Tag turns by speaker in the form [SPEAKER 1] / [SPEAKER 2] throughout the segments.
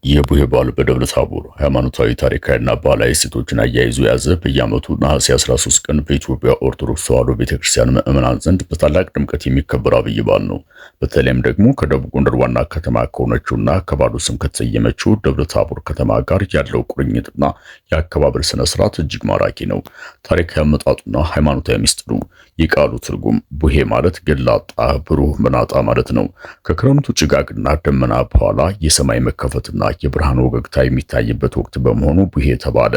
[SPEAKER 1] የቡሄ በዓል በደብረ ታቦር ሃይማኖታዊ፣ ታሪካዊና ባህላዊ እሴቶችን አያይዞ የያዘ በየዓመቱ ነሐሴ 13 ቀን በኢትዮጵያ ኦርቶዶክስ ተዋሕዶ ቤተክርስቲያን ምዕመናን ዘንድ በታላቅ ድምቀት የሚከበር አብይ በዓል ነው። በተለይም ደግሞ ከደቡብ ጎንደር ዋና ከተማ ከሆነችውና ከባዶ ስም ከተሰየመችው ደብረ ታቦር ከተማ ጋር ያለው ቁርኝትና የአከባበር ስነ ስርዓት እጅግ ማራኪ ነው። ታሪካዊ አመጣጡና ሃይማኖታዊ ምስጢሩ። የቃሉ ትርጉም ቡሄ ማለት ገላጣ ብሩህ መናጣ ማለት ነው። ከክረምቱ ጭጋግና ደመና በኋላ የሰማይ መከፈትና የብርሃን ወገግታ የሚታይበት ወቅት በመሆኑ ቡሄ ተባለ።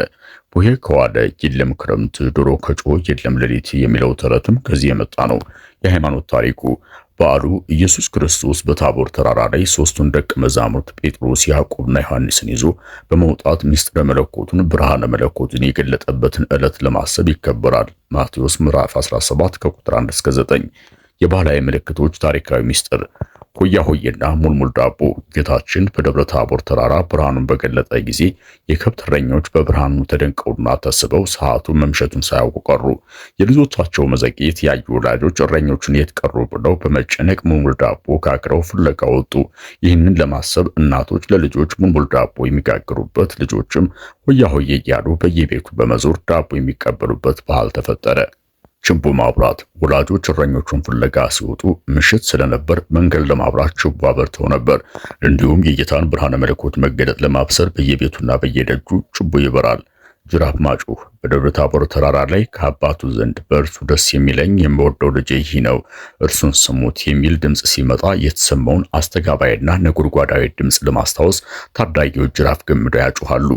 [SPEAKER 1] ቡሄ ከዋለ የለም ክረምት፣ ዶሮ ከጮኸ የለም ሌሊት የሚለው ተረትም ከዚህ የመጣ ነው። የሃይማኖት ታሪኩ በዓሉ ኢየሱስ ክርስቶስ በታቦር ተራራ ላይ ሦስቱን ደቀ መዛሙርት ጴጥሮስ፣ ያዕቆብና ዮሐንስን ይዞ በመውጣት ምስጢረ መለኮቱን ብርሃነ መለኮቱን የገለጠበትን ዕለት ለማሰብ ይከበራል። ማቴዎስ ምዕራፍ 17 ከቁጥር 1 እስከ 9። የባህላዊ ምልክቶች ታሪካዊ ምስጢር። ሆያ ሆዬና ሙልሙል ዳቦ። ጌታችን በደብረ ታቦር ተራራ ብርሃኑን በገለጠ ጊዜ የከብት እረኞች በብርሃኑ ተደንቀውና ተስበው ሰዓቱን መምሸቱን ሳያውቁ ቀሩ። የልጆቻቸው መዘግየት ያዩ ወላጆች እረኞቹን የት ቀሩ ብለው በመጨነቅ ሙልሙል ዳቦ ጋግረው ፍለጋ ወጡ። ይህንን ለማሰብ እናቶች ለልጆች ሙልሙል ዳቦ የሚጋግሩበት፣ ልጆችም ሆያ ሆዬ እያሉ በየቤቱ በመዞር ዳቦ የሚቀበሉበት ባህል ተፈጠረ። ችቦ ማብራት። ወላጆች እረኞቹን ፍለጋ ሲወጡ ምሽት ስለነበር መንገድ ለማብራት ችቦ አበርተው ነበር። እንዲሁም የጌታን ብርሃነ መለኮት መገለጥ ለማብሰር በየቤቱና በየደጁ ችቦ ይበራል። ጅራፍ ማጮህ። በደብረ ታቦር ተራራ ላይ ከአባቱ ዘንድ በእርሱ ደስ የሚለኝ የምወደው ልጄ ይህ ነው፣ እርሱን ስሙት የሚል ድምፅ ሲመጣ የተሰማውን አስተጋባይና ነጎድጓዳዊ ድምፅ ለማስታወስ ታዳጊዎች ጅራፍ ገምደው ያጮሃሉ።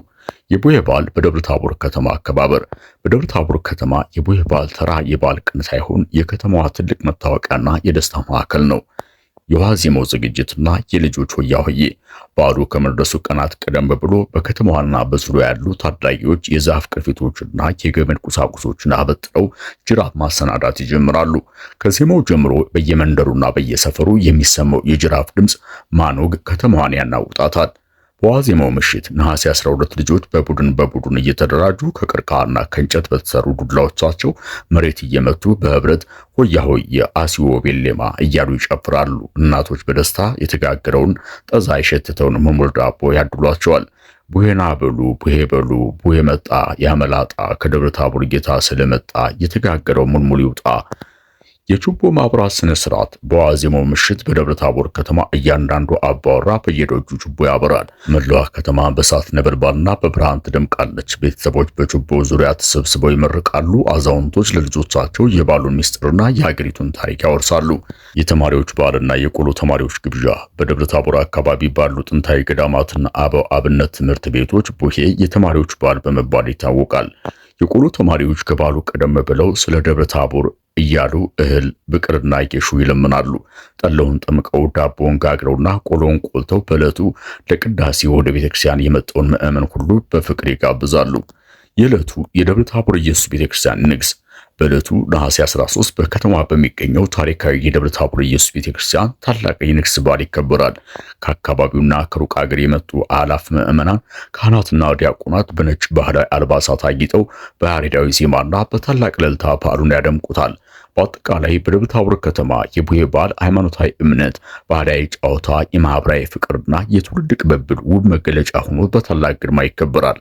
[SPEAKER 1] የቡሄ በዓል በደብረ ታቦር ከተማ አከባበር። በደብረ ታቦር ከተማ የቡሄ በዓል ተራ የበዓል ቀን ሳይሆን የከተማዋ ትልቅ መታወቂያና የደስታ ማዕከል ነው። የዋዜማው ዝግጅትና የልጆች ሆያ ሆዬ። በዓሉ ከመድረሱ ቀናት ቀደም ብሎ በከተማዋና በዙሪያ ያሉ ታዳጊዎች የዛፍ ቅርፊቶችና የገመድ ቁሳቁሶችን አበጥረው ጅራፍ ማሰናዳት ይጀምራሉ። ከዜማው ጀምሮ በየመንደሩና በየሰፈሩ የሚሰማው የጅራፍ ድምፅ ማኖግ ከተማዋን ያናውጣታል። በዋዜማው ምሽት ነሐሴ 12 ልጆች በቡድን እየተደራጁ ከቀርከሃና ከእንጨት በተሰሩ ዱላዎቻቸው መሬት እየመቱ በህብረት ሆያ ሆዬ አሲዎ ቤሌማ እያሉ ይጨፍራሉ። እናቶች በደስታ የተጋገረውን ጠዛ የሸተተውን ሙልሙል ዳቦ ያድሏቸዋል። ቡሄና በሉ ቡሄ በሉ ቡሄ መጣ ያመላጣ፣ ከደብረ ታቦር ጌታ ስለመጣ የተጋገረው ሙልሙል ይውጣ። የችቦ ማብራት ስነ ስርዓት። በዋዜማው ምሽት በደብረ ታቦር ከተማ እያንዳንዱ አባወራ በየደጁ ችቦ ያበራል። መላዋ ከተማ በእሳት ነበልባልና በብርሃን ትደምቃለች። ቤተሰቦች በችቦ ዙሪያ ተሰብስበው ይመርቃሉ። አዛውንቶች ለልጆቻቸው የበዓሉን ምስጢርና የሀገሪቱን ታሪክ ያወርሳሉ። የተማሪዎች በዓልና የቆሎ ተማሪዎች ግብዣ። በደብረ ታቦር አካባቢ ባሉ ጥንታዊ ገዳማትና አበው አብነት ትምህርት ቤቶች ቡሄ የተማሪዎች በዓል በመባል ይታወቃል። የቆሎ ተማሪዎች ከበዓሉ ቀደም ብለው ስለ ደብረ ታቦር እያሉ እህል ብቅርና ጌሹ ይለምናሉ። ጠላውን ጠምቀው ዳቦውን ጋግረውና ቆሎውን ቆልተው በዕለቱ ለቅዳሴ ወደ ቤተክርስቲያን የመጣውን ምዕመን ሁሉ በፍቅር ይጋብዛሉ። የዕለቱ የደብረ ታቦር ኢየሱስ ቤተክርስቲያን ንግስ። በዕለቱ ነሐሴ 13 በከተማ በሚገኘው ታሪካዊ የደብረ ታቦር ኢየሱስ ቤተክርስቲያን ታላቅ የንግስ በዓል ይከበራል። ከአካባቢውና ከሩቅ አገር የመጡ አላፍ ምዕመናን፣ ካህናትና ዲያቆናት በነጭ ባህላዊ አልባሳት አጊጠው በያሬዳዊ ዜማና በታላቅ እልልታ በዓሉን ያደምቁታል። በአጠቃላይ በደብረ ታቦር ከተማ የቡሄ በዓል ሃይማኖታዊ እምነት፣ ባህላዊ ጨዋታ፣ የማህበራዊ ፍቅርና የትውልድ ቅብብል ውብ መገለጫ ሆኖ በታላቅ ግርማ ይከበራል።